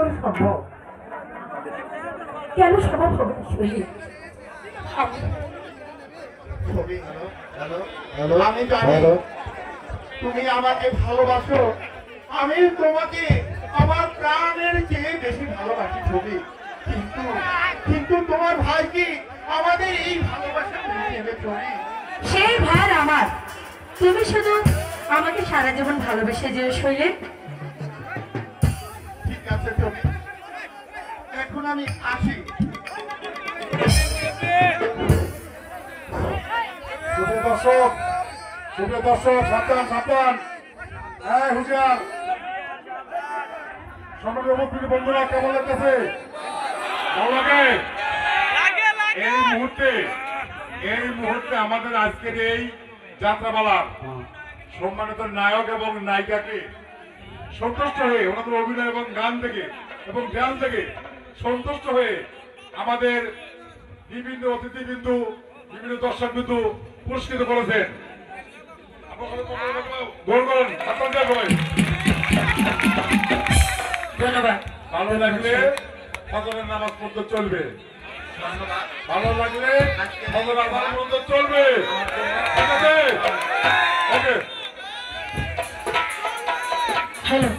করে সম্ভব? কেন সম্ভব হবে না শৈলী? আমি জানি তুমি আমাকে ভালোবাসো, আমি তোমাকে আমার প্রাণের চেয়ে বেশি ভালোবাসি ছবি। কিন্তু কিন্তু তোমার ভাই কি আমাদের এই ভালোবাসা মেনে নেবে ছবি? সেই ভাই আমার, তুমি শুধু আমাকে সারা জীবন ভালোবেসে যেও শৈলী। ঠিক আছে ছবি, এখন আমি আসি। শুভ দর্শক, সাবধান সাবধান। হ্যাঁ হুশিয়ার। সম্মানিত উপস্থিত বন্ধুরা, কেমন লাগতেছে? ভালো লাগে? এই মুহূর্তে আমাদের আজকের এই যাত্রাপালার সম্মানিত নায়ক এবং নায়িকাকে সন্তুষ্ট হয়ে ওনাদের অভিনয় এবং গান থেকে এবং জ্ঞান থেকে সন্তুষ্ট হয়ে আমাদের বিভিন্ন অতিথিবিন্দু, বিভিন্ন দর্শক বিন্দু পুরস্কৃত করেছেন। ধন্যবাদ। ভালো লাগলে ফজরের নামাজ পড়তে চলবে, ভালো লাগলে ফজরের নামাজ পড়তে চলবে। ঠিক আছে? ওকে। হ্যালো।